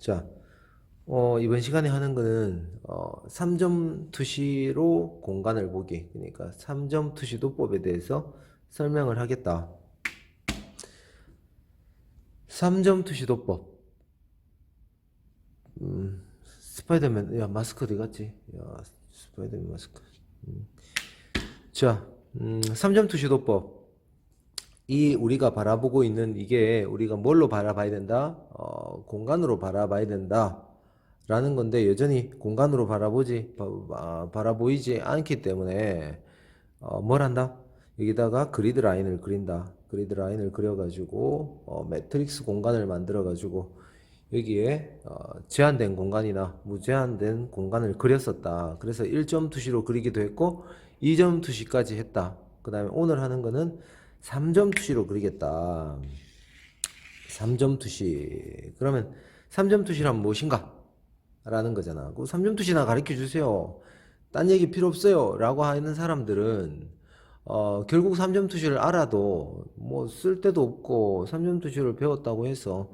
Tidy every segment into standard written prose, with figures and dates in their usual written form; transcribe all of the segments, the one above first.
자, 이번 시간에 하는 거는 3점 투시로 공간을 보기, 그러니까 3점 투시 도법에 대해서 설명을 하겠다. 3점 투시 도법. 스파이더맨, 야, 마스크 어디 갔지? 야, 스파이더맨 마스크. 자, 3점 투시 도법. 이 우리가 바라보고 있는 이게 우리가 뭘로 바라봐야 된다? 공간으로 바라봐야 된다. 라는 건데 여전히 공간으로 바라보이지 않기 때문에 뭘 한다? 여기다가 그리드 라인을 그린다. 그리드 라인을 그려가지고 매트릭스 공간을 만들어가지고 여기에 제한된 공간이나 무제한된 공간을 그렸었다. 그래서 1점 투시로 그리기도 했고 2점 투시까지 했다. 그 다음에 오늘 하는 거는 3점 투시로 그리겠다. 3점 투시. 그러면 3점 투시란 무엇인가? 라는 거잖아. 그 3점 투시나 가르쳐 주세요. 딴 얘기 필요 없어요. 라고 하는 사람들은 결국 3점 투시를 알아도 뭐 쓸 데도 없고 3점 투시를 배웠다고 해서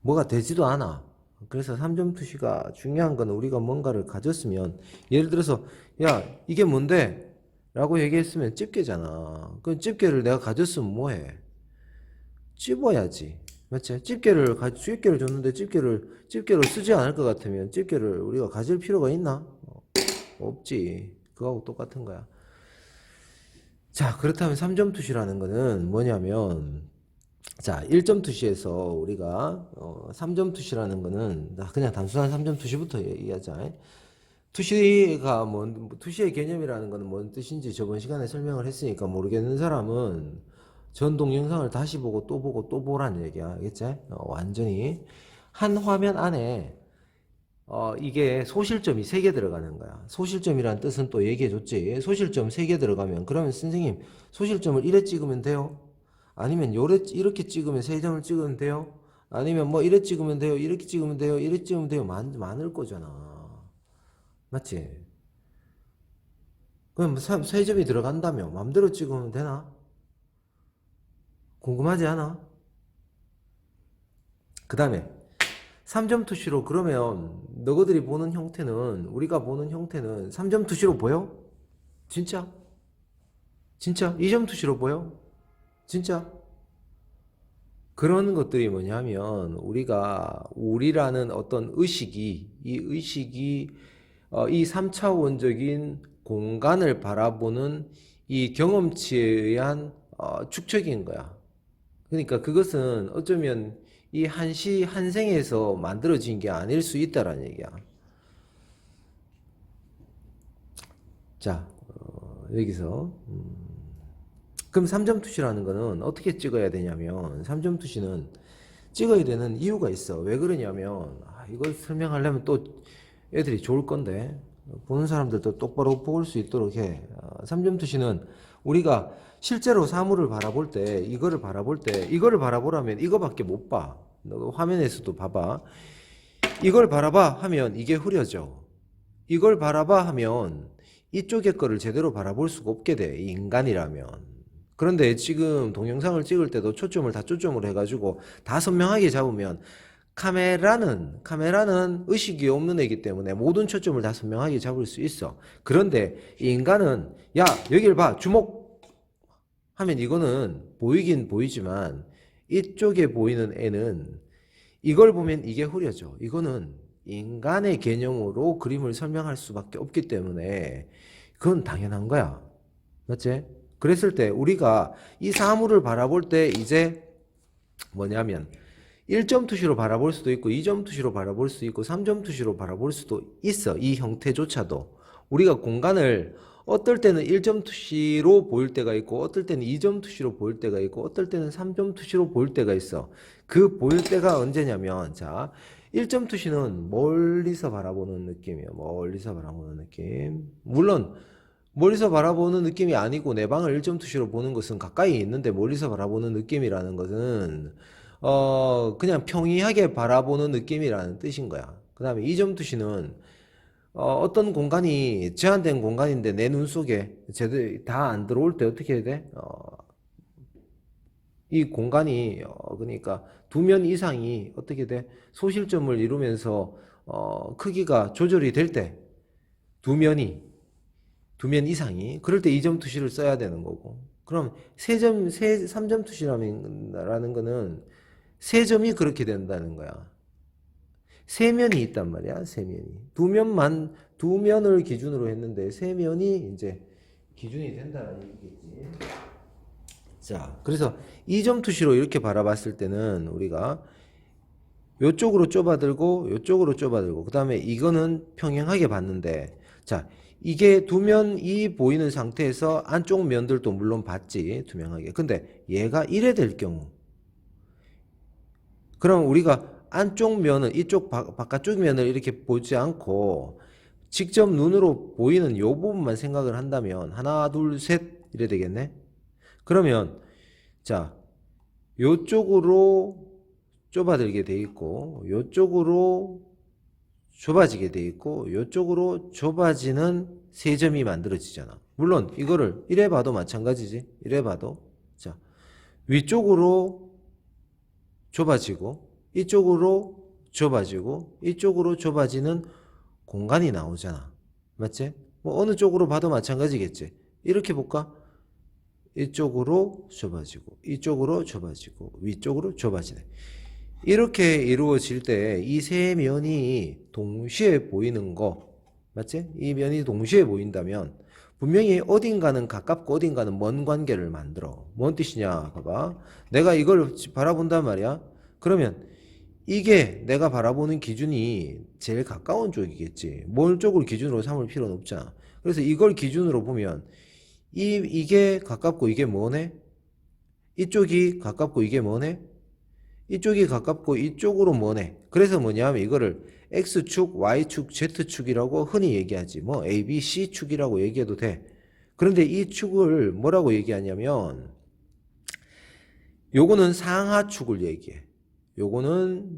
뭐가 되지도 않아. 그래서 3점 투시가 중요한 건 우리가 뭔가를 가졌으면, 예를 들어서 야 이게 뭔데? 라고 얘기했으면 집게잖아. 그 집게를 내가 가졌으면 뭐해? 찝어야지. 맞지? 집게를 줬는데 집게로 쓰지 않을 것 같으면 집게를 우리가 가질 필요가 있나? 없지. 그거하고 똑같은 거야. 자, 그렇다면 3점 투시라는 거는 뭐냐면, 자, 1점 투시에서 우리가 3점 투시라는 거는 그냥 단순한 3점 투시부터 얘기하자. 투시의 개념이라는 거는 뭔 뜻인지 저번 시간에 설명을 했으니까 모르겠는 사람은 전 동영상을 다시 보고 또 보고 또 보라는 얘기야. 알겠지? 완전히 한 화면 안에 이게 소실점이 3개 들어가는 거야. 소실점이라는 뜻은 또 얘기해 줬지. 소실점 3개 들어가면, 그러면 선생님 소실점을 이래 찍으면 돼요? 아니면 이렇게 찍으면 3점을 찍으면 돼요? 아니면 뭐 이래 찍으면 돼요? 이렇게 찍으면 돼요? 이래 찍으면 돼요? 많을 거잖아. 맞지? 그럼 3점이 들어간다며 맘대로 찍으면 되나? 궁금하지 않아? 그 다음에 3점 투시로, 그러면 너희들이 보는 형태는, 우리가 보는 형태는 3점 투시로 보여? 진짜? 진짜? 2점 투시로 보여? 진짜? 그런 것들이 뭐냐면 우리라는 어떤 의식이, 이 의식이 이 3차원적인 공간을 바라보는 이 경험치에 의한 축적인 거야. 그러니까 그것은 어쩌면 이 한생에서 만들어진 게 아닐 수 있다라는 얘기야. 자, 여기서 그럼 3점 투시라는 거는 어떻게 찍어야 되냐면, 3점 투시는 찍어야 되는 이유가 있어. 왜 그러냐면, 이걸 설명하려면 또 애들이 좋을 건데 보는 사람들도 똑바로 볼 수 있도록 해. 3점 투시는 우리가 실제로 사물을 바라볼 때, 이거를 바라보라면 이거밖에 못 봐. 너 화면에서도 봐봐. 이걸 바라봐 하면 이게 흐려져. 이걸 바라봐 하면 이쪽의 거를 제대로 바라볼 수가 없게 돼, 이 인간이라면. 그런데 지금 동영상을 찍을 때도 초점을 다 초점으로 해가지고 다 선명하게 잡으면, 카메라는 의식이 없는 애기 때문에 모든 초점을 다 선명하게 잡을 수 있어. 그런데 이 인간은 야 여길 봐, 주목 하면 이거는 보이긴 보이지만 이쪽에 보이는 애는 이걸 보면 이게 흐려져. 이거는 인간의 개념으로 그림을 설명할 수밖에 없기 때문에 그건 당연한 거야. 맞지? 그랬을 때 우리가 이 사물을 바라볼 때 이제 뭐냐면 1점 투시로 바라볼 수도 있고 2점 투시로 바라볼 수도 있고 3점 투시로 바라볼 수도 있어. 이 형태조차도 우리가 공간을 어떨 때는 1점 투시로 보일 때가 있고 어떨 때는 2점 투시로 보일 때가 있고 어떨 때는 3점 투시로 보일 때가 있어. 그 보일 때가 언제냐면, 자, 1점 투시는 멀리서 바라보는 느낌이에요. 멀리서 바라보는 느낌. 물론 멀리서 바라보는 느낌이 아니고 내 방을 1점 투시로 보는 것은 가까이 있는데 멀리서 바라보는 느낌이라는 것은 그냥 평이하게 바라보는 느낌이라는 뜻인 거야. 그 다음에 2점 투시는 어떤 공간이 제한된 공간인데 내 눈 속에 제대로 다 안 들어올 때 어떻게 해야 돼? 이 공간이 그러니까 두 면 이상이 어떻게 돼? 소실점을 이루면서 크기가 조절이 될 때 두 면 이상이 그럴 때 2점 투시를 써야 되는 거고. 그럼 3점 투시라는 거는 세 점이 그렇게 된다는 거야. 세 면이 있단 말이야. 세 면이. 두 면을 기준으로 했는데 세 면이 이제 기준이 된다는 얘기겠지. 자, 그래서 2점 투시로 이렇게 바라봤을 때는 우리가 요쪽으로 좁아들고 요쪽으로 좁아들고 그다음에 이거는 평행하게 봤는데, 자, 이게 두 면이 보이는 상태에서 안쪽 면들도 물론 봤지, 투명하게. 근데 얘가 이래 될 경우, 그럼 우리가 안쪽 면은 이쪽 바깥쪽 면을 이렇게 보지 않고 직접 눈으로 보이는 요 부분만 생각을 한다면 하나 둘 셋 이래 되겠네. 그러면 자, 요쪽으로 좁아들게 돼 있고 요쪽으로 좁아지게 돼 있고 요쪽으로 좁아지는 세 점이 만들어지잖아. 물론 이거를 이래 봐도 마찬가지지. 이래 봐도 자, 위쪽으로 좁아지고 이쪽으로 좁아지고 이쪽으로 좁아지는 공간이 나오잖아. 맞지? 뭐 어느 쪽으로 봐도 마찬가지겠지. 이렇게 볼까? 이쪽으로 좁아지고 이쪽으로 좁아지고 위쪽으로 좁아지네. 이렇게 이루어질 때 이 세 면이 동시에 보이는 거 맞지? 이 면이 동시에 보인다면 분명히 어딘가는 가깝고 어딘가는 먼 관계를 만들어. 뭔 뜻이냐 봐봐. 내가 이걸 바라본단 말이야. 그러면 이게 내가 바라보는 기준이 제일 가까운 쪽이겠지. 먼 쪽을 기준으로 삼을 필요는 없잖아. 그래서 이걸 기준으로 보면 이게 가깝고 이게 뭐네? 이쪽이 가깝고 이게 뭐네? 이쪽이 가깝고 이쪽으로 뭐네? 그래서 뭐냐면 이거를 X축, Y축, Z축이라고 흔히 얘기하지. 뭐 A, B, C축이라고 얘기해도 돼. 그런데 이 축을 뭐라고 얘기하냐면 요거는 상하축을 얘기해. 요거는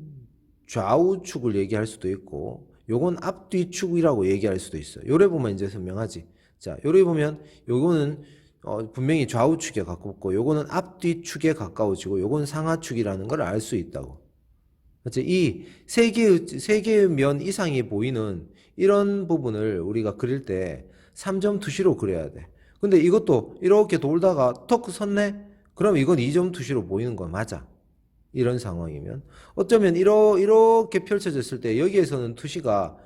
좌우축을 얘기할 수도 있고 요건 앞뒤축이라고 얘기할 수도 있어. 요래 보면 이제 선명하지. 자, 요래 보면 요거는 분명히 좌우축에 가깝고 요거는 앞뒤축에 가까워지고 요건 상하축이라는 걸 알 수 있다고. 그렇지? 이 세 개의 면 이상이 보이는 이런 부분을 우리가 그릴 때 3점 투시로 그려야 돼. 근데 이것도 이렇게 돌다가 턱 섰네? 그럼 이건 2점 투시로 보이는 거 맞아. 이런 상황이면. 어쩌면 이렇게 펼쳐졌을 때 여기에서는 투시가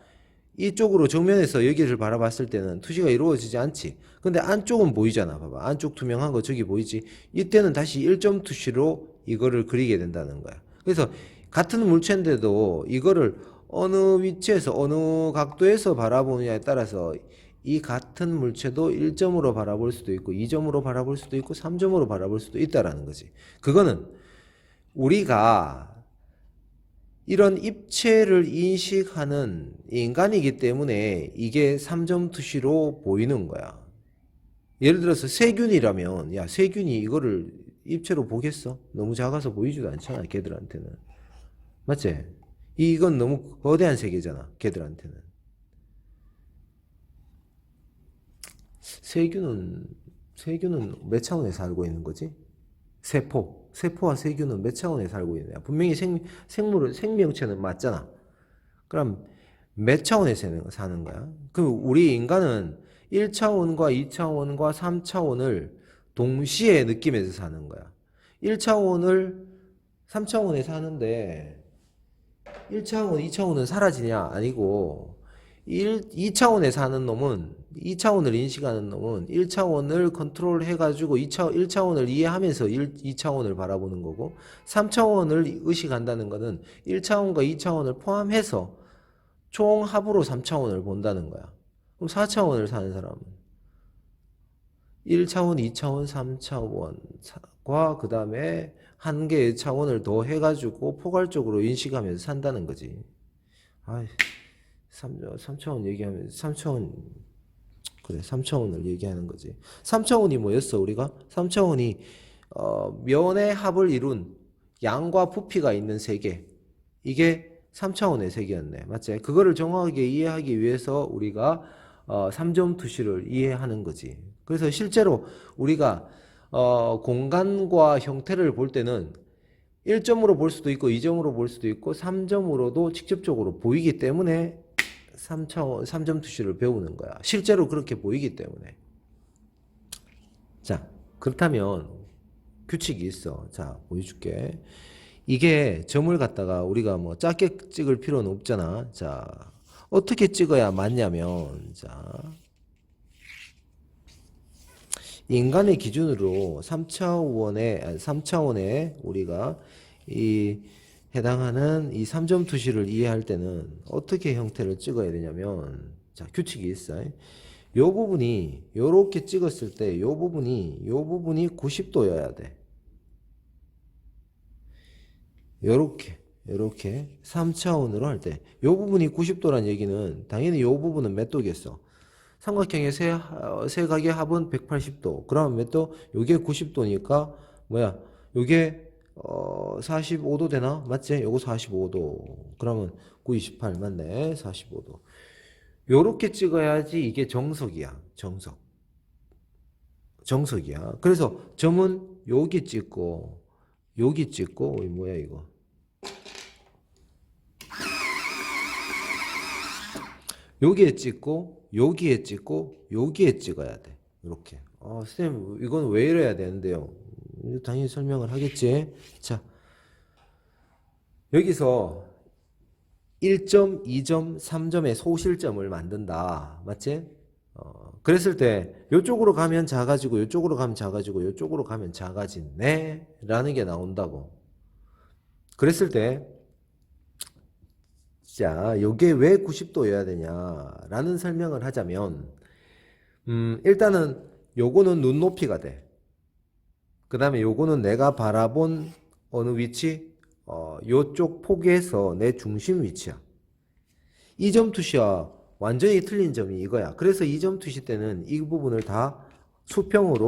이쪽으로 정면에서 여기를 바라봤을 때는 투시가 이루어지지 않지. 근데 안쪽은 보이잖아. 봐봐. 안쪽 투명한 거 저기 보이지. 이때는 다시 1점 투시로 이거를 그리게 된다는 거야. 그래서 같은 물체인데도 이거를 어느 위치에서 어느 각도에서 바라보느냐에 따라서 이 같은 물체도 1점으로 바라볼 수도 있고 2점으로 바라볼 수도 있고 3점으로 바라볼 수도 있다라는 거지. 그거는 우리가 이런 입체를 인식하는 인간이기 때문에 이게 3점 투시로 보이는 거야. 예를 들어서 세균이라면 야, 세균이 이거를 입체로 보겠어? 너무 작아서 보이지도 않잖아, 걔들한테는. 맞지? 이건 너무 거대한 세계잖아, 걔들한테는. 세균은 몇 차원에서 살고 있는 거지? 세포와 세균은 몇 차원에 살고 있느냐. 분명히 생명체는 맞잖아. 그럼 몇 차원에서 사는 거야? 그럼 우리 인간은 1차원과 2차원과 3차원을 동시에 느끼면서 사는 거야. 1차원을 3차원에 사는데 1차원, 2차원은 사라지냐? 아니고 2차원에 사는 놈은 2차원을 인식하는 놈은 1차원을 컨트롤 해가지고 1차원을 이해하면서 2차원을 바라보는 거고 3차원을 의식한다는 거는 1차원과 2차원을 포함해서 총 합으로 3차원을 본다는 거야. 그럼 4차원을 사는 사람은 1차원, 2차원, 3차원과 그 다음에 한 개의 차원을 더 해가지고 포괄적으로 인식하면서 산다는 거지. 아이, 3차원 얘기하면 3차원 그래 3차원을 얘기하는 거지. 3차원이 뭐였어 우리가? 3차원이 면의 합을 이룬 양과 부피가 있는 세계, 이게 3차원의 세계였네. 맞지? 그거를 정확하게 이해하기 위해서 우리가 3점 투시를 이해하는 거지. 그래서 실제로 우리가 공간과 형태를 볼 때는 1점으로 볼 수도 있고 2점으로 볼 수도 있고 3점으로도 직접적으로 보이기 때문에 3점 투시를 배우는 거야. 실제로 그렇게 보이기 때문에. 자, 그렇다면 규칙이 있어. 자, 보여줄게. 이게 점을 갖다가 우리가 뭐 작게 찍을 필요는 없잖아. 자, 어떻게 찍어야 맞냐면, 자, 인간의 기준으로 3차원의 우리가 이 해당하는 이 3점 투시를 이해할 때는 어떻게 형태를 찍어야 되냐면, 자, 규칙이 있어. 요 부분이 요렇게 찍었을 때 요 부분이 90도여야 돼. 요렇게 3차원으로 할 때 요 부분이 90도란 얘기는 당연히 요 부분은 몇 도겠어? 삼각형의 세 각의 합은 180도. 그러면 몇 도? 요게 90도니까 뭐야? 요게 45도 되나? 맞지? 요거 45도. 그러면 9, 28 맞네. 45도. 요렇게 찍어야지 이게 정석이야. 정석이야. 그래서 점은 여기 찍고 여기 찍고 뭐야 이거? 여기에 찍고 여기에 찍고 여기에 찍어야 돼. 이렇게. 선생님 이건 왜 이래야 되는데요? 당연히 설명을 하겠지. 자, 여기서 1점, 2점, 3점의 소실점을 만든다. 맞지? 그랬을 때 이쪽으로 가면 작아지고 이쪽으로 가면 작아지고 이쪽으로 가면 작아지네 라는 게 나온다고. 그랬을 때 자, 요게 왜 90도여야 되냐라는 설명을 하자면 일단은 요거는 눈높이가 돼. 그 다음에 요거는 내가 바라본 어느 위치? 요쪽 폭에서 내 중심 위치야. 이 점 투시와 완전히 틀린 점이 이거야. 그래서 이 점 투시 때는 이 부분을 다 수평이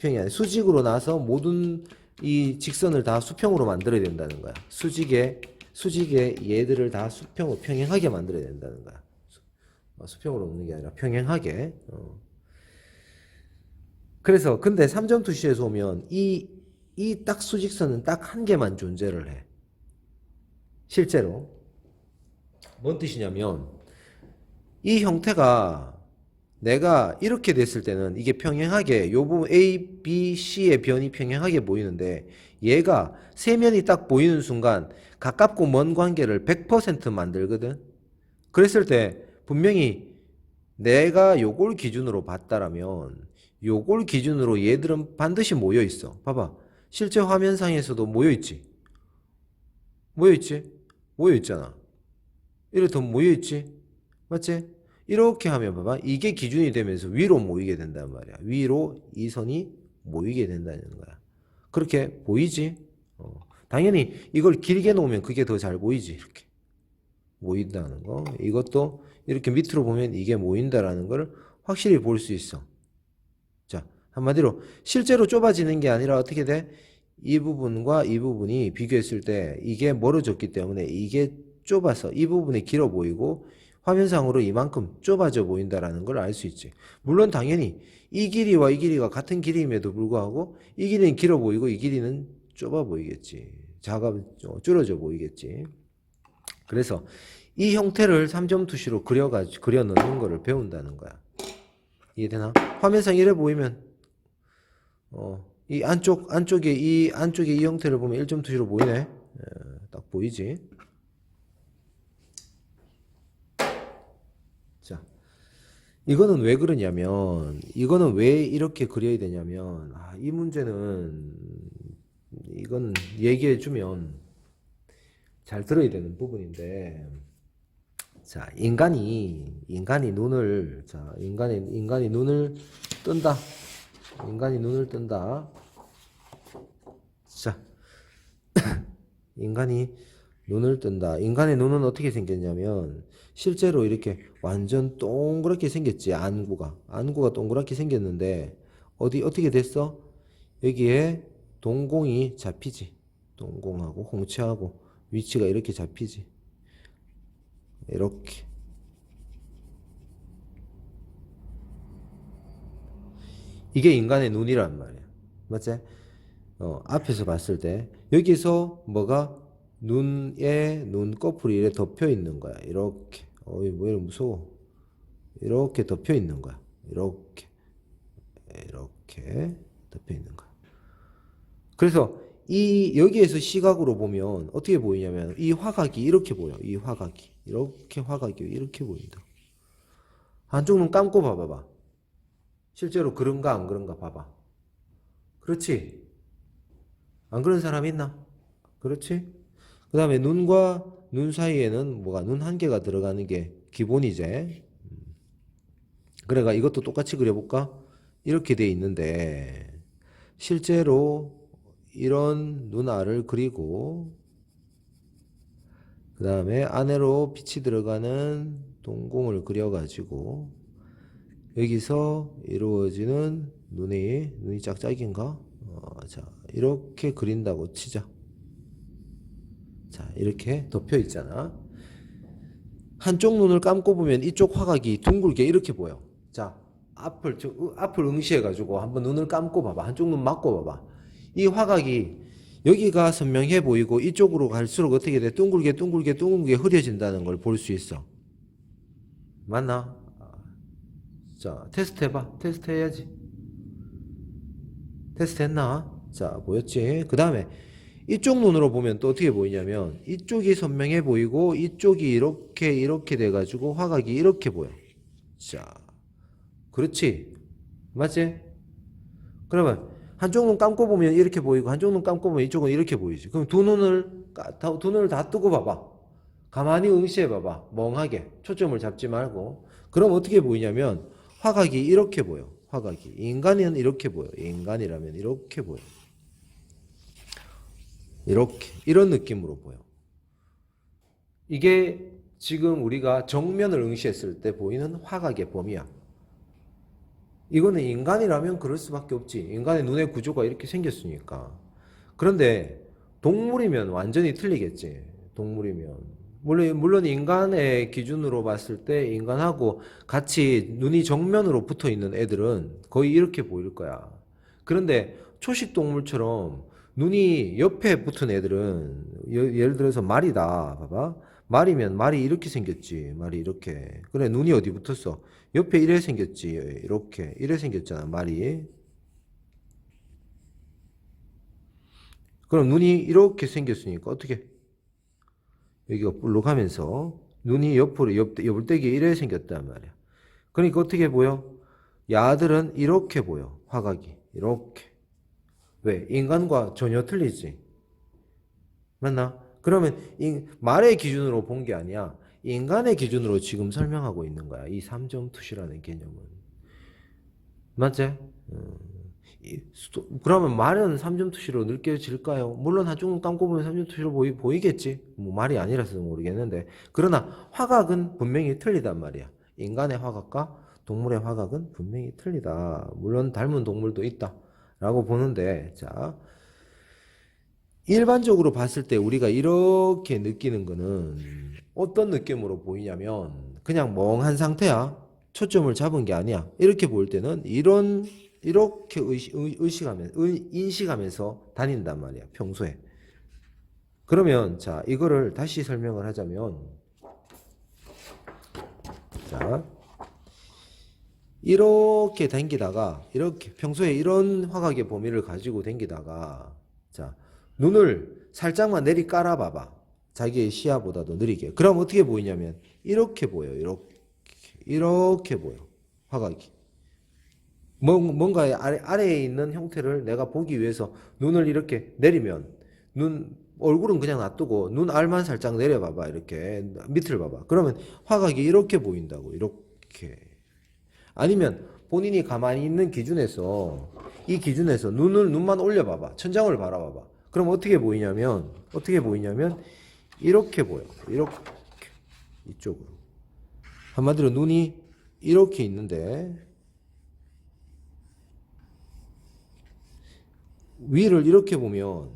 아니라 수직으로 나서 모든 이 직선을 다 수평으로 만들어야 된다는 거야. 수직에 얘들을 다 수평으로 평행하게 만들어야 된다는 거야. 수평으로 놓는 게 아니라 평행하게. 그래서 근데 3점 투시에서 오면 이 딱 수직선은 딱 한 개만 존재를 해. 실제로. 뭔 뜻이냐면 이 형태가 내가 이렇게 됐을 때는 이게 평행하게 요 부분 A, B, C의 변이 평행하게 보이는데 얘가 세 면이 딱 보이는 순간 가깝고 먼 관계를 100% 만들거든. 그랬을 때 분명히 내가 요걸 기준으로 봤다라면 요걸 기준으로 얘들은 반드시 모여 있어. 봐봐. 실제 화면상에서도 모여 있지. 모여 있잖아. 이렇게 더 모여 있지. 맞지? 이렇게 하면 봐봐. 이게 기준이 되면서 위로 모이게 된단 말이야. 위로 이 선이 모이게 된다는 거야. 그렇게 보이지? 당연히 이걸 길게 놓으면 그게 더 잘 보이지. 이렇게 모인다는 거. 이것도 이렇게 밑으로 보면 이게 모인다라는 걸 확실히 볼 수 있어. 자, 한마디로 실제로 좁아지는 게 아니라 어떻게 돼? 이 부분과 이 부분이 비교했을 때 이게 멀어졌기 때문에 이게 좁아서 이 부분이 길어 보이고 화면상으로 이만큼 좁아져 보인다라는 걸 알 수 있지. 물론 당연히 이 길이와 이 길이가 같은 길이임에도 불구하고 이 길이는 길어 보이고 이 길이는 좁아 보이겠지. 줄어져 보이겠지. 그래서 이 형태를 3점 투시로 그려 넣는 거를 배운다는 거야. 이해되나? 화면상 이래 보이면 이 안쪽에 이 형태를 보면 1점 투시로 보이네. 딱 보이지? 자, 이거는 왜 그러냐면 이거는 왜 이렇게 그려야 되냐면 이 문제는 이건 얘기해 주면 잘 들어야 되는 부분인데 자, 인간이 눈을 뜬다. 인간이 눈을 뜬다. 자, 인간이 눈을 뜬다. 인간의 눈은 어떻게 생겼냐면 실제로 이렇게 완전 동그랗게 생겼지. 안구가 동그랗게 생겼는데 어떻게 됐어? 여기에 동공이 잡히지. 동공하고 홍채하고 위치가 이렇게 잡히지. 이렇게. 이게 인간의 눈이란 말이야. 맞지? 앞에서 봤을 때 여기서 뭐가 눈에 눈꺼풀이 이렇게 덮여 있는 거야. 이렇게. 뭐 이렇게 무서워. 이렇게 덮여 있는 거야. 이렇게 덮여 있는 거야. 그래서 이 여기에서 시각으로 보면 어떻게 보이냐면 이 화각이 이렇게 보여. 이 화각이 이렇게 화각이 이렇게 보인다. 한쪽 눈 감고 봐봐봐. 실제로 그런가 안 그런가 봐봐. 그렇지? 안 그런 사람 있나? 그렇지? 그 다음에 눈과 눈 사이에는 뭐가 눈 한 개가 들어가는 게 기본이제. 그래가 이것도 똑같이 그려볼까? 이렇게 돼 있는데 실제로 이런 눈알을 그리고 그 다음에 안으로 빛이 들어가는 동공을 그려가지고 여기서 이루어지는 눈이 짝짝인가? 자, 이렇게 그린다고 치자. 자, 이렇게 덮여 있잖아. 한쪽 눈을 감고 보면 이쪽 화각이 둥글게 이렇게 보여. 자, 앞을 응시해가지고 한번 눈을 감고 봐봐. 한쪽 눈 막고 봐봐. 이 화각이 여기가 선명해 보이고 이쪽으로 갈수록 어떻게 돼? 둥글게 흐려진다는 걸 볼 수 있어. 맞나? 자, 테스트 해봐. 테스트 해야지. 테스트 했나? 자, 보였지? 그 다음에 이쪽 눈으로 보면 또 어떻게 보이냐면 이쪽이 선명해 보이고 이쪽이 이렇게 돼가지고 화각이 이렇게 보여. 자, 그렇지? 맞지? 그러면 한쪽 눈 감고 보면 이렇게 보이고 한쪽 눈 감고 보면 이쪽은 이렇게 보이지. 그럼 두 눈을 다 뜨고 봐봐. 가만히 응시해 봐봐. 멍하게 초점을 잡지 말고. 그럼 어떻게 보이냐면 화각이 이렇게 보여. 화각이. 인간은 이렇게 보여. 인간이라면 이렇게 보여. 이렇게 이런 느낌으로 보여. 이게 지금 우리가 정면을 응시했을 때 보이는 화각의 범위야. 이거는 인간이라면 그럴 수밖에 없지. 인간의 눈의 구조가 이렇게 생겼으니까. 그런데 동물이면 완전히 틀리겠지. 동물이면. 물론 인간의 기준으로 봤을 때 인간하고 같이 눈이 정면으로 붙어 있는 애들은 거의 이렇게 보일 거야. 그런데 초식 동물처럼 눈이 옆에 붙은 애들은 예를 들어서 말이다. 봐봐. 말이면 말이 이렇게 생겼지. 말이 이렇게. 그래, 눈이 어디 붙었어? 옆에 이래 생겼지. 이래 생겼잖아. 말이. 그럼 눈이 이렇게 생겼으니까 어떻게? 여기가 볼록하면서 눈이 옆으로 옆을대기 이래 생겼단 말이야. 그러니까 어떻게 보여? 야들은 이렇게 보여. 화각이. 이렇게. 왜? 인간과 전혀 틀리지. 맞나? 그러면 말의 기준으로 본 게 아니야. 인간의 기준으로 지금 설명하고 있는 거야. 이 3점 투시라는 개념은. 맞지? 그러면 말은 3점 투시로 느껴질까요? 물론 한쪽 눈 감고 보면 3점 투시로 보이겠지. 뭐 말이 아니라서 모르겠는데. 그러나 화각은 분명히 틀리단 말이야. 인간의 화각과 동물의 화각은 분명히 틀리다. 물론 닮은 동물도 있다. 라고 보는데, 자. 일반적으로 봤을 때 우리가 이렇게 느끼는 거는 어떤 느낌으로 보이냐면 그냥 멍한 상태야. 초점을 잡은 게 아니야. 이렇게 보일 때는 이렇게 인식하면서 다닌단 말이야. 평소에. 그러면 자, 이거를 다시 설명을 하자면 자, 이렇게 당기다가 이렇게 평소에 이런 화각의 범위를 가지고 당기다가 자, 눈을 살짝만 내리 깔아 봐봐. 자기의 시야보다도 느리게. 그럼 어떻게 보이냐면 이렇게 보여. 이렇게 보여. 화각이. 뭔가 아래에 있는 형태를 내가 보기 위해서 눈을 이렇게 내리면 얼굴은 그냥 놔두고 눈알만 살짝 내려봐봐. 이렇게 밑을 봐봐. 그러면 화각이 이렇게 보인다고. 이렇게. 아니면 본인이 가만히 있는 기준에서 이 기준에서 눈만 올려봐봐. 천장을 바라봐봐. 그럼 어떻게 보이냐면 이렇게 보여. 이렇게 이쪽으로. 한마디로 눈이 이렇게 있는데 위를 이렇게 보면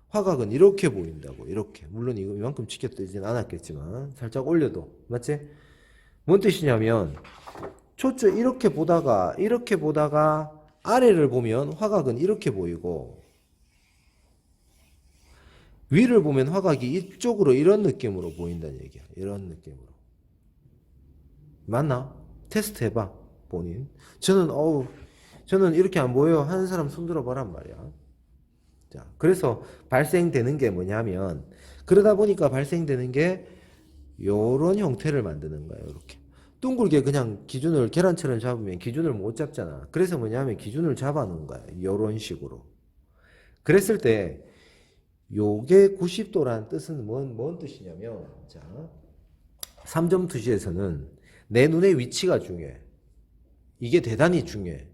화각은 이렇게 보인다고. 이렇게. 물론 이만큼 치켜뜨지는 않았겠지만 살짝 올려도. 맞지? 뭔 뜻이냐면 초점 이렇게 보다가 아래를 보면 화각은 이렇게 보이고 위를 보면 화각이 이쪽으로 이런 느낌으로 보인다는 얘기야. 이런 느낌으로. 맞나? 테스트 해봐. 본인. 저는 이렇게 안 보여. 하는 사람 손 들어보란 말이야. 자, 그래서 발생되는 게 뭐냐면, 그러다 보니까 발생되는 게 요런 형태를 만드는 거예요. 이렇게. 둥글게 그냥 기준을 계란처럼 잡으면 기준을 못 잡잖아. 그래서 뭐냐면 기준을 잡아 놓은 거야. 요런 식으로. 그랬을 때 요게 90도라는 뜻은 뭔 뜻이냐면, 자, 3점 투시에서는 내 눈의 위치가 중요해. 이게 대단히 중요해.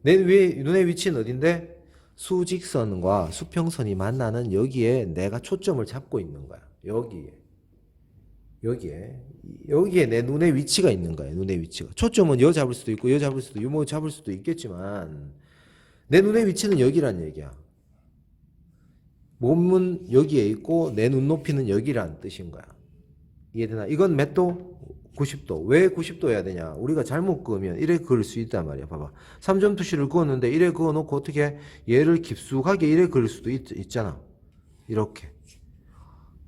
내 눈의 위치는 어딘데? 수직선과 수평선이 만나는 여기에 내가 초점을 잡고 있는 거야. 여기에 내 눈의 위치가 있는 거야. 눈의 위치가. 초점은 여 잡을 수도 있고 여 잡을 수도 있고 뭐 잡을 수도 있겠지만 내 눈의 위치는 여기란 얘기야. 몸은 여기에 있고 내 눈높이는 여기란 뜻인 거야. 이해되나? 이건 몇 도? 90도. 왜 90도여야 되냐? 우리가 잘못 그으면 이래 그을 수 있단 말이야. 봐봐. 3점 투시를 그었는데 이래 그어놓고 어떻게 얘를 깊숙하게 이래 그을 수도 있잖아. 이렇게.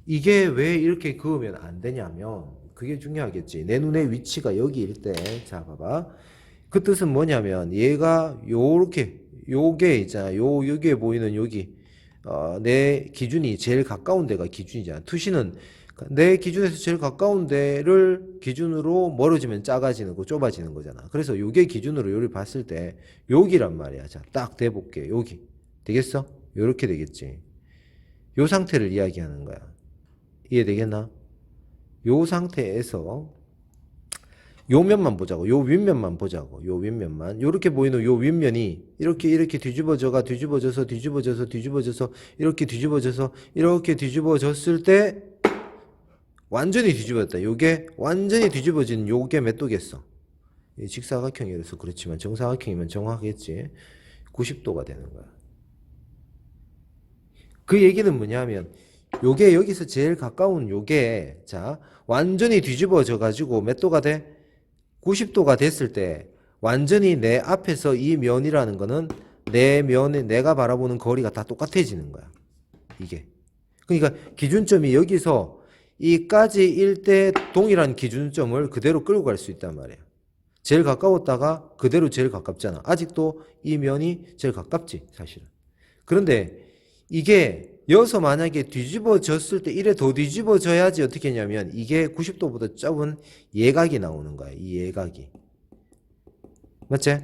이게 왜 이렇게 그으면 안 되냐면 그게 중요하겠지. 내 눈의 위치가 여기일 때, 자 봐봐. 그 뜻은 뭐냐면 얘가 요게 있잖아. 여기에 보이는 여기 내 기준이 제일 가까운 데가 기준이잖아. 투시는 내 기준에서 제일 가까운 데를 기준으로 멀어지면 작아지는 거, 좁아지는 거잖아. 그래서 요게 기준으로 요를 봤을 때 여기란 말이야. 자, 딱 대볼게. 여기. 되겠어? 요렇게 되겠지. 요 상태를 이야기하는 거야. 이해되겠나? 요 상태에서 요 면만 보자고. 요 윗면만 보자고. 요 윗면만. 요렇게 보이는 요 윗면이 이렇게 뒤집어져서 이렇게 뒤집어졌을 때 완전히 뒤집어졌다. 요게 완전히 뒤집어진 요게 몇 도겠어? 직사각형이라서 그렇지만 정사각형이면 정확하겠지. 90도가 되는 거야. 그 얘기는 뭐냐면 요게 여기서 제일 가까운 요게 자 완전히 뒤집어져 가지고 몇 도가 돼? 90도가 됐을 때 완전히 내 앞에서 이 면이라는 거는 내 면에 내가 바라보는 거리가 다 똑같아지는 거야. 이게. 그러니까 기준점이 여기서 이까지일 때 동일한 기준점을 그대로 끌고 갈 수 있단 말이야. 제일 가까웠다가 그대로 제일 가깝잖아. 아직도 이 면이 제일 가깝지, 사실은. 그런데 이게 여기서 만약에 뒤집어졌을 때 이래 더 뒤집어져야지 어떻게 했냐면 이게 90도보다 좁은 예각이 나오는 거야. 이 예각이. 맞지?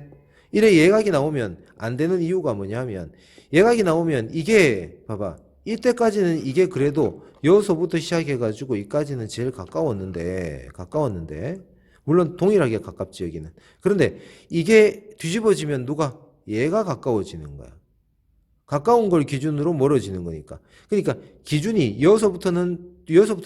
이래 예각이 나오면 안 되는 이유가 뭐냐면 예각이 나오면 이게 봐봐. 이때까지는 이게 그래도 여기서부터 시작해가지고 이까지는 제일 가까웠는데 물론 동일하게 가깝지 여기는. 그런데 이게 뒤집어지면 누가? 얘가 가까워지는 거야. 가까운 걸 기준으로 멀어지는 거니까. 그러니까 기준이 여기서부터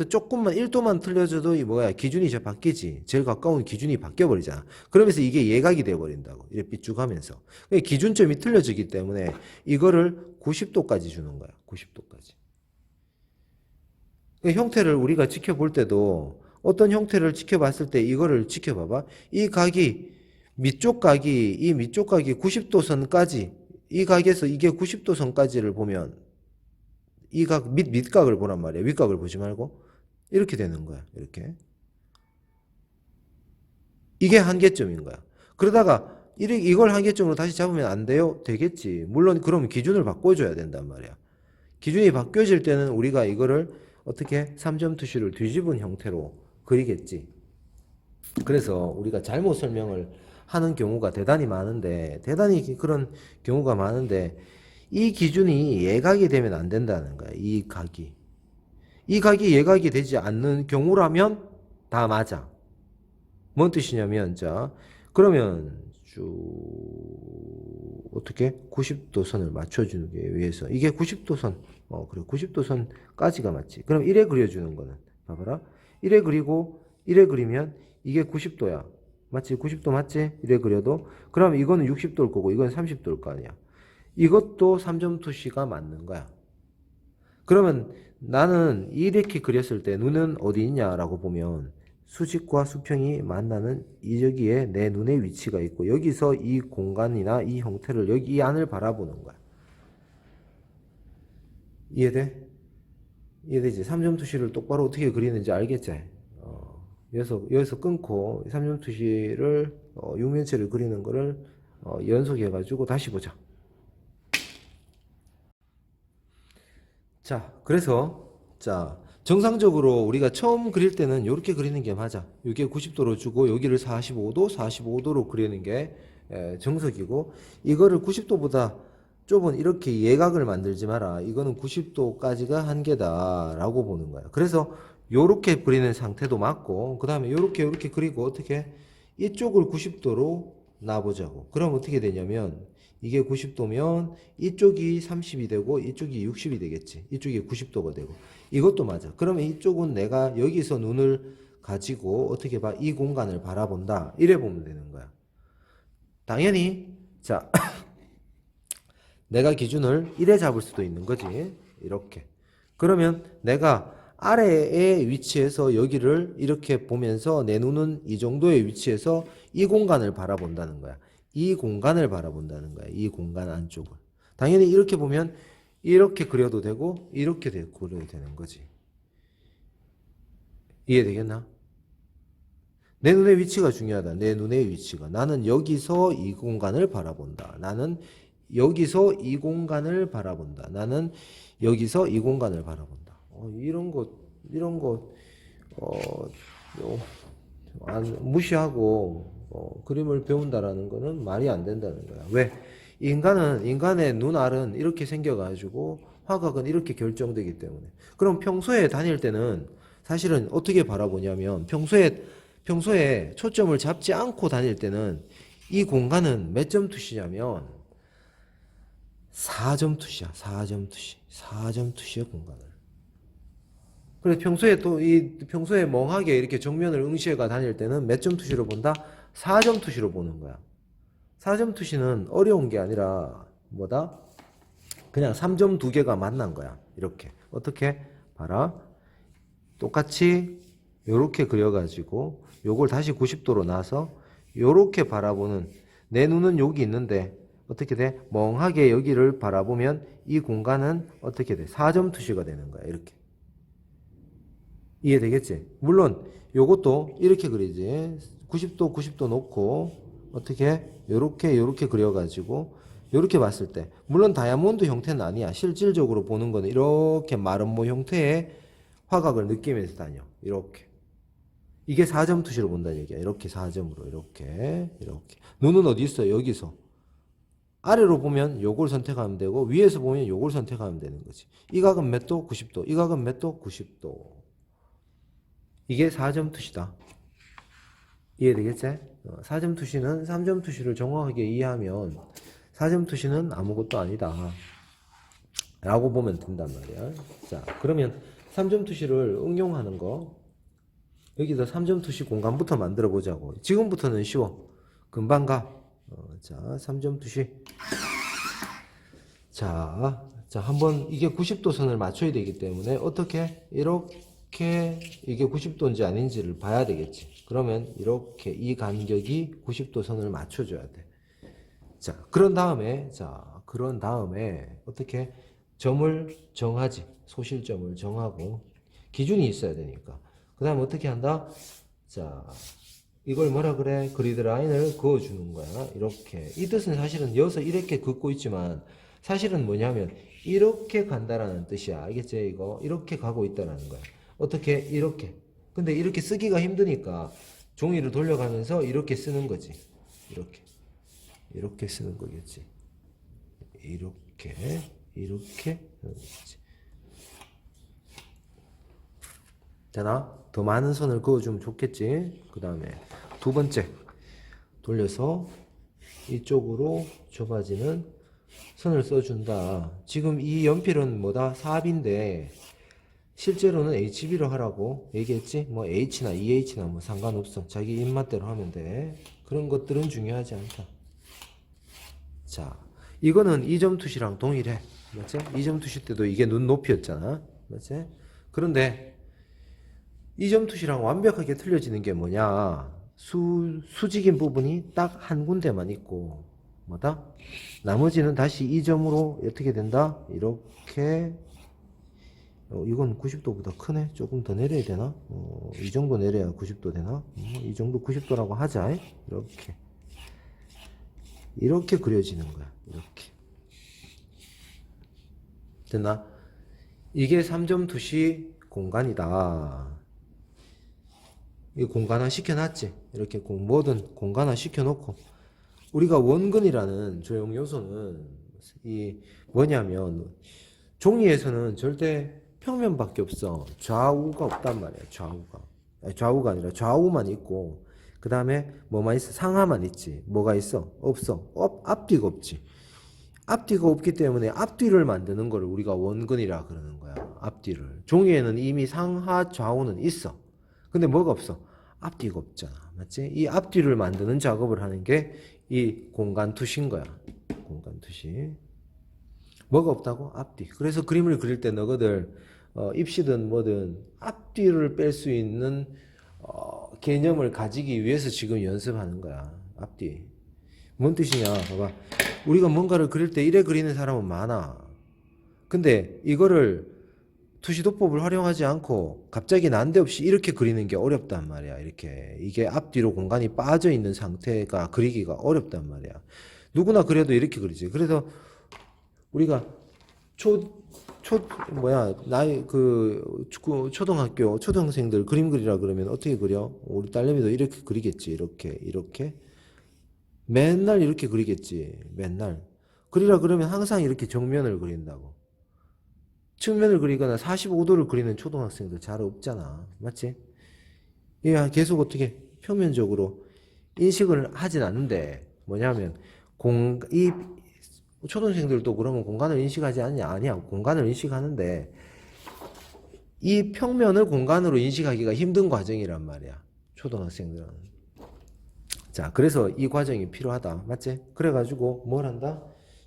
조금만 1도만 틀려져도 이 뭐야 기준이 이제 바뀌지. 제일 가까운 기준이 바뀌어 버리잖아. 그러면서 이게 예각이 돼 버린다고. 이렇게 삐쭉하면서. 기준점이 틀려지기 때문에 이거를 90도까지 주는 거야. 90도까지. 형태를 우리가 지켜볼 때도 어떤 형태를 지켜봤을 때 이거를 지켜봐봐. 이 밑쪽 각이 90도 선까지 이 각에서 이게 90도 선까지를 보면 이 각 밑각을 보란 말이야. 윗각을 보지 말고 이렇게 되는 거야. 이렇게. 이게 한계점인 거야. 그러다가 이걸 한계점으로 다시 잡으면 안 돼요? 되겠지. 물론 그러면 기준을 바꿔줘야 된단 말이야. 기준이 바뀌어질 때는 우리가 이거를 어떻게 3점 투시를 뒤집은 형태로 그리겠지. 그래서 우리가 잘못 설명을 하는 경우가 대단히 그런 경우가 많은데 이 기준이 예각이 되면 안 된다는 거야. 이 각이 예각이 되지 않는 경우라면 다 맞아. 뭔 뜻이냐면 자 그러면 어떻게 90도 선을 맞춰주기 위해서 이게 90도 선 그래 90도 선까지가 맞지. 그럼 이래 그려주는 거는 봐봐라. 이래 그리면 이게 90도야. 맞지? 90도 맞지? 이래 그려도 그럼 이거는 60도일 거고 이건 30도일 거 아니야. 이것도 3점 투시가 맞는 거야. 그러면 나는 이렇게 그렸을 때 눈은 어디 있냐라고 보면 수직과 수평이 만나는 여기에 내 눈의 위치가 있고 여기서 이 공간이나 이 형태를 여기 이 안을 바라보는 거야. 이해돼? 이해되지? 3점 투시를 똑바로 어떻게 그리는지 알겠지? 여기서 끊고 3점 투시를 육면체를 그리는 거를 연속해 가지고 다시 보자. 자, 그래서 자, 정상적으로 우리가 처음 그릴 때는 이렇게 그리는 게 맞아. 이게 90도로 주고 여기를 45도로 그리는 게 정석이고, 이거를 90도보다 좁은 이렇게 예각을 만들지 마라. 이거는 90도까지가 한계다라고 보는 거야. 그래서 요렇게 그리는 상태도 맞고, 그 다음에 요렇게 그리고 어떻게 이쪽을 90도로 놔보자고. 그럼 어떻게 되냐면 이게 90도면 이쪽이 30이 되고 이쪽이 60이 되겠지. 이쪽이 90도가 되고. 이것도 맞아. 그러면 이쪽은 내가 여기서 눈을 가지고 어떻게 봐? 이 공간을 바라본다. 이래 보면 되는 거야. 당연히 자 내가 기준을 이래 잡을 수도 있는 거지. 이렇게. 그러면 내가 아래의 위치에서 여기를 이렇게 보면서 내 눈은 이 정도의 위치에서 이 공간을 바라본다는 거야. 이 공간을 바라본다는 거야. 이 공간 안쪽을. 당연히 이렇게 보면 이렇게 그려도 되고 이렇게 그려도 되는 거지. 이해되겠나? 내 눈의 위치가 중요하다. 내 눈의 위치가. 나는 여기서 이 공간을 바라본다. 나는 여기서 이 공간을 바라본다. 나는 여기서 이 공간을 바라본다. 이런 거, 무시하고, 그림을 배운다라는 거는 말이 안 된다는 거야. 왜? 인간의 눈알은 이렇게 생겨가지고, 화각은 이렇게 결정되기 때문에. 그럼 평소에 다닐 때는 사실은 어떻게 바라보냐면, 평소에 초점을 잡지 않고 다닐 때는 이 공간은 몇 점 투시냐면, 4점 투시야. 4점 투시. 4점 투시의 공간을. 그래 평소에 멍하게 이렇게 정면을 응시해가 다닐 때는 몇 점 투시로 본다? 4점 투시로 보는 거야. 4점 투시는 어려운 게 아니라 뭐다? 그냥 3점 두 개가 만난 거야. 이렇게. 어떻게? 봐라. 똑같이 요렇게 그려가지고 요걸 다시 90도로 놔서 요렇게 바라보는, 내 눈은 여기 있는데 어떻게 돼? 멍하게 여기를 바라보면 이 공간은 어떻게 돼? 4점 투시가 되는 거야. 이렇게. 이해되겠지? 물론 요것도 이렇게 그리지. 90도 놓고 어떻게 요렇게 그려가지고 요렇게 봤을 때, 물론 다이아몬드 형태는 아니야. 실질적으로 보는 거는 이렇게 마름모 형태의 화각을 느끼면서 다녀. 이렇게. 이게 4점 투시로 본다는 얘기야. 이렇게 4점으로 이렇게. 눈은 어디 있어? 여기서. 아래로 보면 요걸 선택하면 되고 위에서 보면 요걸 선택하면 되는 거지. 이 각은 몇 도? 90도. 이 각은 몇 도? 90도. 이게 4점 투시다. 이해되겠지? 4점 투시는 3점 투시를 정확하게 이해하면 4점 투시는 아무것도 아니다 라고 보면 된단 말이야. 자, 그러면 3점 투시를 응용하는 거, 여기다 3점 투시 공간부터 만들어 보자고. 지금부터는 쉬워. 금방 가. 자, 3점 투시. 자, 한번 이게 90도 선을 맞춰야 되기 때문에 어떻게? 이렇게 이게 90도인지 아닌지를 봐야 되겠지. 그러면 이렇게 이 간격이 90도 선을 맞춰줘야 돼. 자, 그런 다음에 어떻게? 점을 정하지. 소실점을 정하고 기준이 있어야 되니까. 그 다음에 어떻게 한다? 자, 이걸 뭐라 그래? 그리드 라인을 그어주는 거야. 이렇게. 이 뜻은 사실은 여기서 이렇게 긋고 있지만 사실은 뭐냐면 이렇게 간다라는 뜻이야. 알겠지? 이거 이렇게 가고 있다라는 거야. 어떻게? 이렇게. 근데 이렇게 쓰기가 힘드니까 종이를 돌려가면서 이렇게 쓰는 거지. 이렇게 쓰는 거겠지. 이렇게 쓰는 거지. 되나? 더 많은 선을 그어주면 좋겠지. 그 다음에 두 번째 돌려서 이쪽으로 좁아지는 선을 써준다. 지금 이 연필은 뭐다? 삽인데 실제로는 HB로 하라고 얘기했지? 뭐 H나 EH나 뭐 상관없어. 자기 입맛대로 하면 돼. 그런 것들은 중요하지 않다. 자, 이거는 2점 투시랑 동일해. 맞지? 2점 투시 때도 이게 눈 높이였잖아. 맞지? 그런데 2점 투시랑 완벽하게 틀려지는 게 뭐냐? 수직인 부분이 딱 한 군데만 있고, 뭐다? 나머지는 다시 2점으로 어떻게 된다? 이건 90도보다 크네. 조금 더 내려야 되나? 이 정도 내려야 90도 되나? 이 정도 90도라고 하자. 이렇게. 이렇게 그려지는 거야. 이렇게. 됐나? 이게 3점 투시 공간이다. 이 공간화 시켜놨지. 이렇게 뭐든 공간화 시켜놓고. 우리가 원근이라는 조형 요소는 이 뭐냐면 종이에서는 절대 평면밖에 없어. 좌우가 없단 말이야. 좌우가. 아니, 좌우가 아니라 좌우만 있고 그 다음에 뭐만 있어? 상하만 있지. 뭐가 있어? 없어. 앞뒤가 없지. 앞뒤가 없기 때문에 앞뒤를 만드는 거를 우리가 원근이라 그러는 거야. 앞뒤를. 종이에는 이미 상하 좌우는 있어. 근데 뭐가 없어? 앞뒤가 없잖아. 맞지? 이 앞뒤를 만드는 작업을 하는 게 이 공간 투시인 거야. 공간 투시. 뭐가 없다고? 앞뒤. 그래서 그림을 그릴 때 너희들 입시든 뭐든 앞뒤를 뺄 수 있는 개념을 가지기 위해서 지금 연습하는 거야. 앞뒤. 뭔 뜻이냐? 봐봐. 우리가 뭔가를 그릴 때 이래 그리는 사람은 많아. 근데 이거를 투시도법을 활용하지 않고 갑자기 난데없이 이렇게 그리는 게 어렵단 말이야. 이렇게. 이게 앞뒤로 공간이 빠져 있는 상태가 그리기가 어렵단 말이야. 누구나 그래도 이렇게 그리지. 그래서 우리가 초등학생들 그림 그리라 그러면 어떻게 그려? 우리 딸내미도 이렇게 그리겠지. 이렇게. 맨날 이렇게 그리겠지. 맨날. 그리라 그러면 항상 이렇게 정면을 그린다고. 측면을 그리거나 45도를 그리는 초등학생들 잘 없잖아. 맞지? 얘가 계속 어떻게 평면적으로 인식을 하진 않는데 뭐냐면 이 초등생들도 그러면 공간을 인식하지 않냐? 아니야. 공간을 인식하는데 이 평면을 공간으로 인식하기가 힘든 과정이란 말이야. 초등학생들은. 자, 그래서 이 과정이 필요하다. 맞지? 그래가지고 뭘 한다?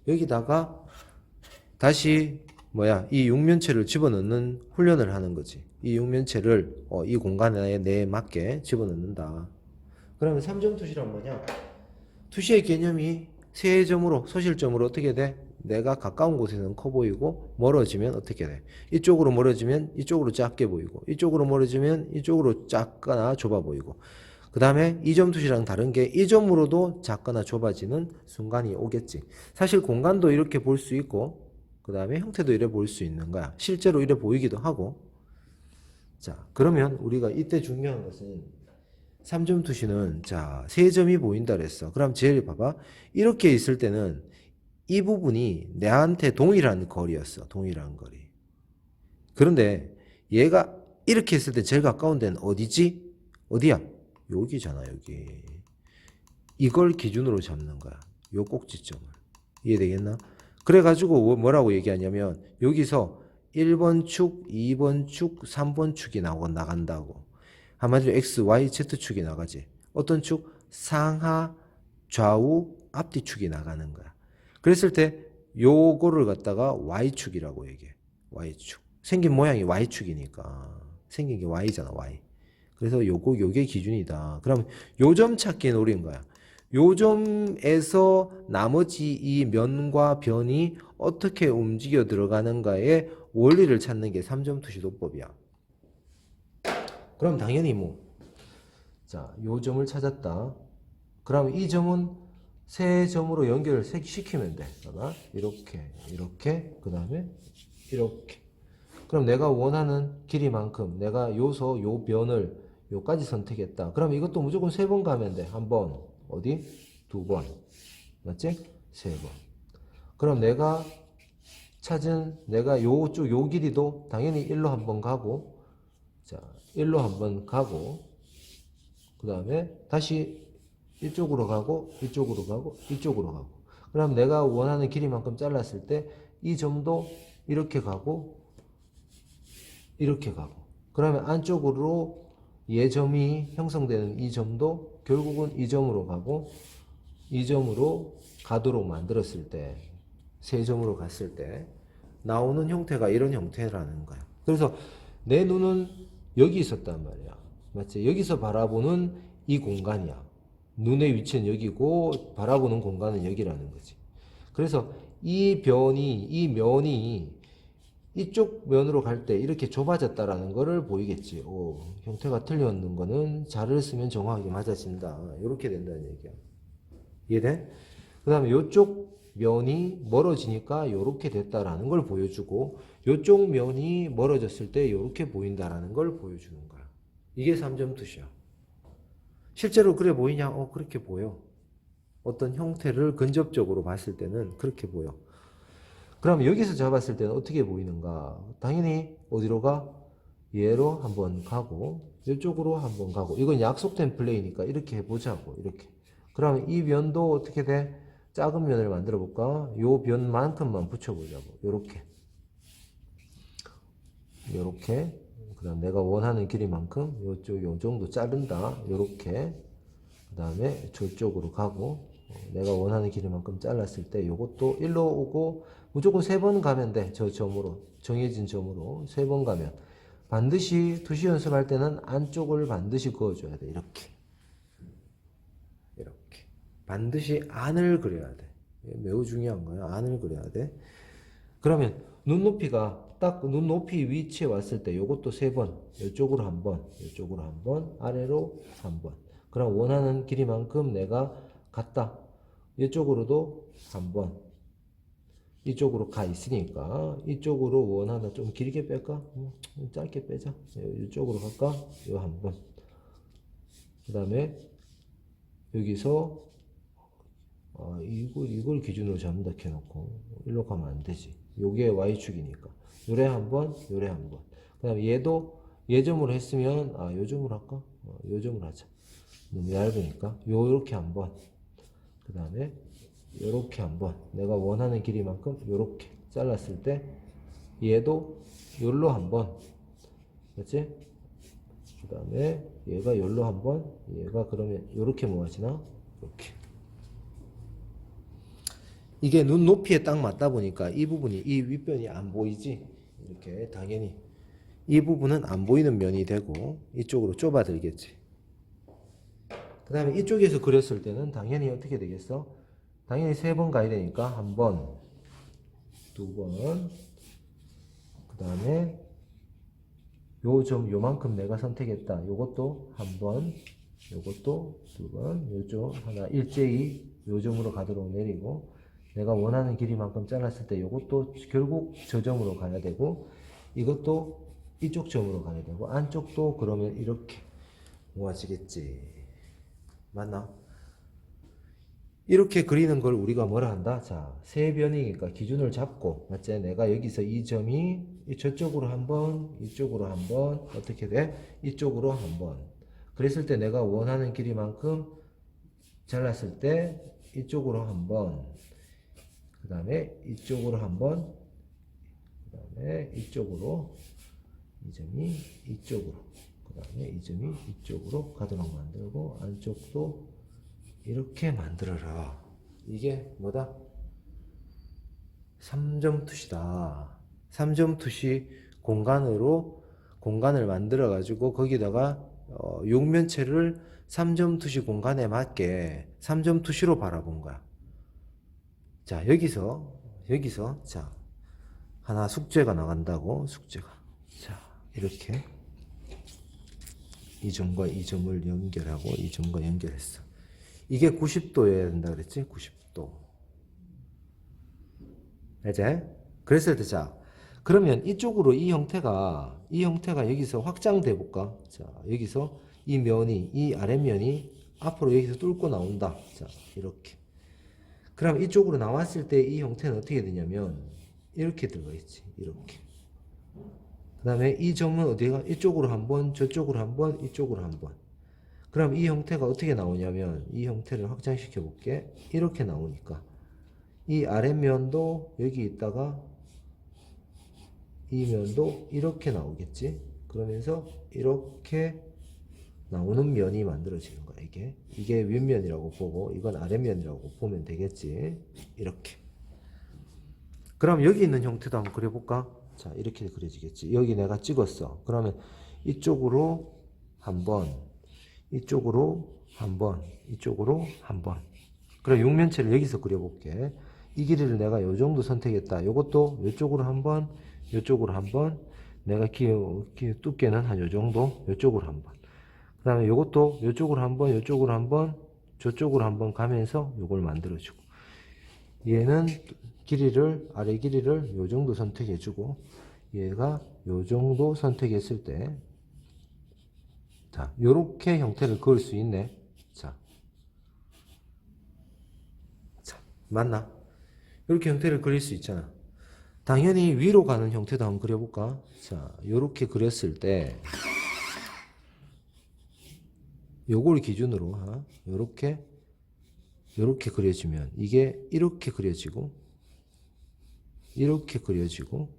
여기다가 다시 이 육면체를 집어넣는 훈련을 하는 거지. 이 육면체를 이 공간에 내에 맞게 집어넣는다. 그러면 3점 투시란 뭐냐? 투시의 개념이 세 점으로 소실점으로 어떻게 돼? 내가 가까운 곳에는 커 보이고 멀어지면 어떻게 돼? 이쪽으로 멀어지면 이쪽으로 작게 보이고 이쪽으로 멀어지면 이쪽으로 작거나 좁아 보이고 그 다음에 2점 투시랑 다른 게 이 점으로도 작거나 좁아지는 순간이 오겠지. 사실 공간도 이렇게 볼 수 있고 그 다음에 형태도 이래 볼 수 있는 거야. 실제로 이래 보이기도 하고. 자, 그러면 우리가 이때 중요한 것은 3점 투시는 자, 세 점이 보인다 그랬어. 그럼 제일 봐봐. 이렇게 있을 때는 이 부분이 내한테 동일한 거리였어. 동일한 거리. 그런데 얘가 이렇게 했을 때 제일 가까운 데는 어디지? 어디야? 여기잖아, 여기. 이걸 기준으로 잡는 거야. 요 꼭지점을. 이해되겠나? 그래가지고 뭐라고 얘기하냐면 여기서 1번 축, 2번 축, 3번 축이 나간다고. 한마디로 X, Y, Z축이 나가지. 어떤 축? 상하, 좌우, 앞뒤 축이 나가는 거야. 그랬을 때 요거를 갖다가 Y축이라고 얘기해. Y축. 생긴 모양이 Y축이니까. 생긴 게 Y잖아, Y. 그래서 요게 기준이다. 그럼 요점 찾기에 노린 거야. 요점에서 나머지 이 면과 변이 어떻게 움직여 들어가는가의 원리를 찾는 게 3점 투시도법이야. 그럼 당연히 자, 요점을 찾았다. 그럼 이 점은 세 점으로 연결을 시키면 돼. 봐봐. 이렇게, 그 다음에 이렇게. 그럼 내가 원하는 길이만큼 내가 요 변을 요까지 선택했다. 그럼 이것도 무조건 3번 가면 돼. 한 번. 어디? 2번. 맞지? 3번. 그럼 내가 찾은 요쪽 요 길이도 당연히 1로 한번 가고, 자, 1로 한번 가고, 그 다음에 다시 이쪽으로 가고, 이쪽으로 가고, 이쪽으로 가고. 그럼 내가 원하는 길이만큼 잘랐을 때 이 점도 이렇게 가고, 이렇게 가고. 그러면 안쪽으로 예점이 형성되는 이 점도 결국은 이 점으로 가고, 이 점으로 가도록 만들었을 때, 세 점으로 갔을 때 나오는 형태가 이런 형태라는 거야. 그래서 내 눈은 여기 있었단 말이야. 맞지? 여기서 바라보는 이 공간이야. 눈의 위치는 여기고 바라보는 공간은 여기라는 거지. 그래서 이 면이 이쪽 면으로 갈 때 이렇게 좁아졌다라는 거를 보이겠지. 오, 형태가 틀렸는 거는 자를 쓰면 정확하게 맞아진다. 이렇게 된다는 얘기야. 이해돼? 그 다음에 이쪽 면이 멀어지니까 이렇게 됐다라는 걸 보여주고, 이쪽 면이 멀어졌을 때 이렇게 보인다라는 걸 보여주는 거야. 이게 3점 투시야. 실제로 그래 보이냐? 그렇게 보여. 어떤 형태를 근접적으로 봤을 때는 그렇게 보여. 그럼 여기서 잡았을 때는 어떻게 보이는가? 당연히 어디로 가? 얘로 한번 가고 이쪽으로 한번 가고, 이건 약속된 플레이니까 이렇게 해보자고. 이렇게. 그러면 이 면도 어떻게 돼? 작은 면을 만들어 볼까? 요 면만큼만 붙여보자고. 요렇게. 요렇게. 그 다음 내가 원하는 길이만큼 요쪽 요 정도 자른다. 요렇게. 그 다음에 저쪽으로 가고, 내가 원하는 길이만큼 잘랐을 때 요것도 일로 오고, 무조건 3번 가면 돼. 저 점으로, 정해진 점으로 3번 가면 반드시 투시 연습할 때는 안쪽을 반드시 그어줘야 돼. 이렇게 반드시 안을 그려야 돼. 매우 중요한 거야. 안을 그려야 돼. 그러면 눈높이가 딱 눈높이 위치에 왔을 때 요것도 3번, 이쪽으로 한번, 이쪽으로 한번, 아래로 3번. 그럼 원하는 길이만큼 내가 갔다. 이쪽으로도 한번, 이쪽으로 가 있으니까 이쪽으로 원하는, 좀 길게 뺄까? 짧게 빼자. 이쪽으로 갈까? 요 한번. 그 다음에 여기서 이걸 기준으로 잡는다 해놓고 일로 가면 안 되지. 요게 Y축이니까 요래 한번, 요래 한번. 그 다음에 얘도 예점으로 했으면 요점으로 할까? 요점으로 하자. 너무 얇으니까 요렇게 한번. 그 다음에 요렇게 한번. 내가 원하는 길이만큼 요렇게 잘랐을 때 얘도 요로 한번. 그렇지? 그 다음에 얘가 요로 한번. 얘가 그러면 요렇게 모아지나? 이렇게. 이게 눈 높이에 딱 맞다 보니까 이 부분이, 이 윗변이 안 보이지? 이렇게 당연히 이 부분은 안 보이는 면이 되고 이쪽으로 좁아들겠지. 그 다음에 이쪽에서 그렸을 때는 당연히 어떻게 되겠어? 당연히 3번 가야 되니까 1번, 2번, 그 다음에 요 점 요만큼 내가 선택했다. 요것도 1번, 요것도 2번, 요쪽 하나 일제히 요 점으로 가도록 내리고, 내가 원하는 길이만큼 잘랐을 때 요것도 결국 저 점으로 가야 되고, 이것도 이쪽 점으로 가야 되고, 안쪽도 그러면 이렇게 모아지겠지. 맞나? 이렇게 그리는 걸 우리가 뭐라 한다? 자, 세 변이니까 기준을 잡고, 맞지? 내가 여기서 이 점이 저쪽으로 한번, 이쪽으로 한번, 어떻게 돼? 이쪽으로 한번. 그랬을 때 내가 원하는 길이만큼 잘랐을 때 이쪽으로 한번, 그 다음에 이쪽으로 한번, 그 다음에 이쪽으로, 이 점이 이쪽으로, 그 다음에 이 점이 이쪽으로 가도록 만들고, 안쪽도 이렇게 만들어라. 이게 뭐다? 3점 투시다. 3점 투시 공간을 만들어 가지고 거기다가 육면체를 3점 투시 공간에 맞게 3점 투시로 바라본 거야. 자, 여기서 자, 하나 숙제가 나간다고. 숙제가. 자, 이렇게 이 점과 이 점을 연결하고 이 점과 연결했어. 이게 90도여야 된다 그랬지? 90도. 이제 그랬을 때, 자, 그러면 이쪽으로 이 형태가 여기서 확장돼 볼까? 자, 여기서 이 면이, 이 아랫면이 앞으로 여기서 뚫고 나온다. 자, 이렇게. 그럼 이쪽으로 나왔을 때 이 형태는 어떻게 되냐면 이렇게 들어가 있지. 이렇게. 그 다음에 이 점은 어디가? 이쪽으로 한번, 저쪽으로 한번, 이쪽으로 한번. 그럼 이 형태가 어떻게 나오냐면, 이 형태를 확장시켜 볼게. 이렇게 나오니까 이 아랫면도 여기 있다가 이 면도 이렇게 나오겠지. 그러면서 이렇게 나오는 면이 만들어지는 거야. 이게 윗면이라고 보고 이건 아랫면이라고 보면 되겠지. 이렇게. 그럼 여기 있는 형태도 한번 그려볼까? 자, 이렇게 그려지겠지. 여기 내가 찍었어. 그러면 이쪽으로 한번, 이쪽으로 한번, 이쪽으로 한번. 그럼 육면체를 여기서 그려볼게. 이 길이를 내가 요 정도 선택했다. 요것도 이쪽으로 한번, 이쪽으로 한번, 내가 두께는 한 요 정도, 이쪽으로 한번. 그 다음에 요것도 이쪽으로 한번, 이쪽으로 한번, 저쪽으로 한번 가면서 요걸 만들어주고. 얘는 길이를, 아래 길이를 요 정도 선택해주고, 얘가 요 정도 선택했을 때, 자, 요렇게 형태를 그을 수 있네. 자, 맞나? 이렇게 형태를 그릴 수 있잖아. 당연히 위로 가는 형태도 한번 그려볼까? 자, 요렇게 그렸을 때 요걸 기준으로 요렇게 그려지면 이게 이렇게 그려지고 이렇게 그려지고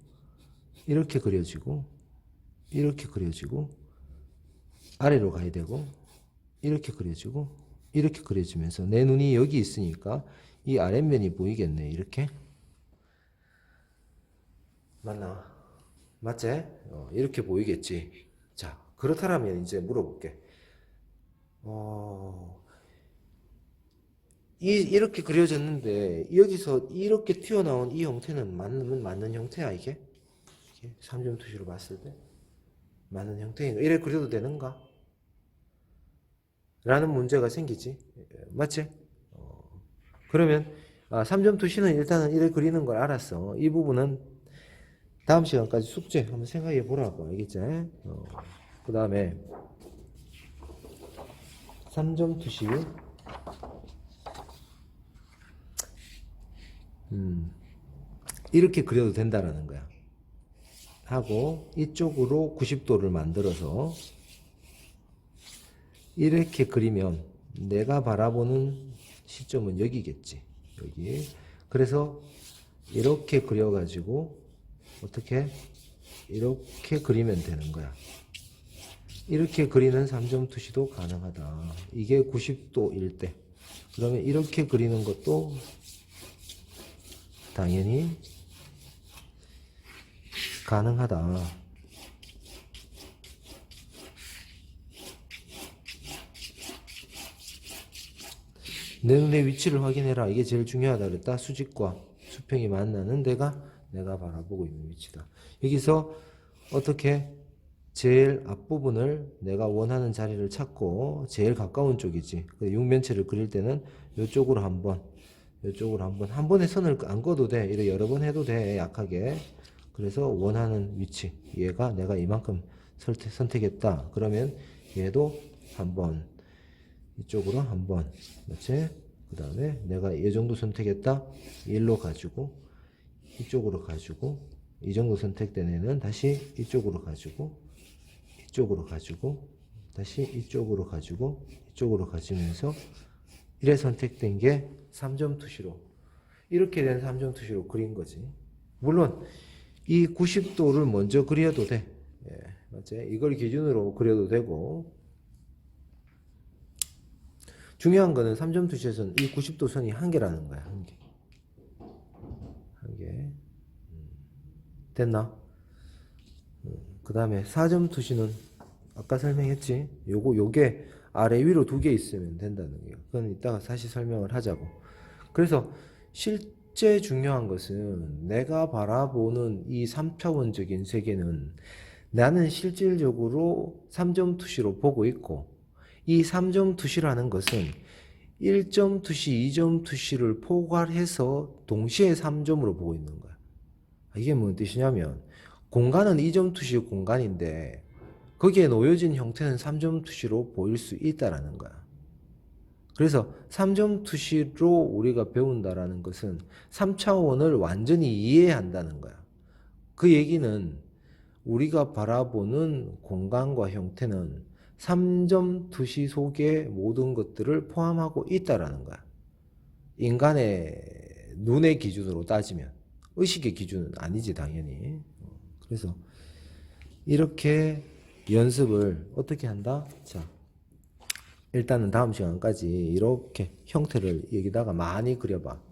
이렇게 그려지고 이렇게 그려지고 아래로 가야 되고 이렇게 그려지고 이렇게 그려지면서 내 눈이 여기 있으니까 이 아랫면이 보이겠네. 이렇게. 맞나? 맞지? 이렇게 보이겠지. 자, 그렇다면 이제 물어볼게. 이렇게 그려졌는데 여기서 이렇게 튀어나온 이 형태는 맞는 형태야 이게? 3점 투시로 봤을 때 맞는 형태인가? 이래 그려도 되는가? 라는 문제가 생기지. 맞지? 그러면 3점 투시는 일단은 이래 그리는 걸 알았어. 이 부분은 다음 시간까지 숙제 한번 생각해 보라고. 알겠지? 그 다음에 3점 투시 이렇게 그려도 된다라는 거야. 하고 이쪽으로 90도를 만들어서 이렇게 그리면 내가 바라보는 시점은 여기겠지. 여기. 그래서 이렇게 그려가지고 어떻게? 이렇게 그리면 되는 거야. 이렇게 그리는 3점 투시도 가능하다. 이게 90도일 때. 그러면 이렇게 그리는 것도 당연히 가능하다. 내 눈의 위치를 확인해라. 이게 제일 중요하다 그랬다. 수직과 수평이 만나는 데가 내가 바라보고 있는 위치다. 여기서 어떻게 제일 앞부분을 내가 원하는 자리를 찾고 제일 가까운 쪽이지. 육면체를 그릴 때는 이쪽으로 한번, 한 번에 선을 안 그어도 돼. 이렇게 여러 번 해도 돼. 약하게. 그래서 원하는 위치. 얘가 내가 이만큼 선택했다. 그러면 얘도 한 번, 이쪽으로 한 번. 맞지? 그 다음에 내가 이 정도 선택했다. 일로 가지고, 이쪽으로 가지고, 이 정도 선택된 애는 다시 이쪽으로 가지고, 이쪽으로 가지고, 다시 이쪽으로 가지고, 이쪽으로 가지면서, 이래 선택된 게 3점 투시로, 이렇게 된 3점 투시로 그린 거지. 물론, 이 90도를 먼저 그려도 돼. 예, 맞지? 이걸 기준으로 그려도 되고, 중요한 거는 3점 투시에서는 이 90도 선이 한 개라는 거야. 한 개. 한 개. 됐나? 그 다음에 4점 투시는 아까 설명했지? 요게 아래 위로 두 개 있으면 된다는 거예요. 그건 이따가 다시 설명을 하자고. 그래서 실제 중요한 것은 내가 바라보는 이 3차원적인 세계는 나는 실질적으로 3점 투시로 보고 있고, 이 3점 투시라는 것은 1점 투시, 2점 투시를 포괄해서 동시에 3점으로 보고 있는 거야. 이게 무슨 뜻이냐면 공간은 2점 투시 공간인데 거기에 놓여진 형태는 3점 투시로 보일 수 있다라는 거야. 그래서 3점 투시로 우리가 배운다라는 것은 3차원을 완전히 이해한다는 거야. 그 얘기는 우리가 바라보는 공간과 형태는 3점 투시 속에 모든 것들을 포함하고 있다라는 거야. 인간의 눈의 기준으로 따지면. 의식의 기준은 아니지 당연히. 그래서 이렇게 연습을 어떻게 한다? 자, 일단은 다음 시간까지 이렇게 형태를 여기다가 많이 그려봐.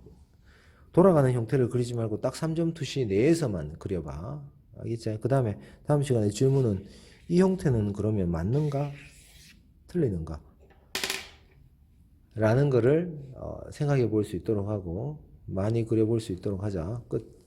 돌아가는 형태를 그리지 말고 딱 3점 투시 내에서만 그려봐. 알겠지? 그 다음에 다음 시간에 질문은 이 형태는 그러면 맞는가? 틀리는가? 라는 거를 생각해 볼 수 있도록 하고 많이 그려볼 수 있도록 하자. 끝.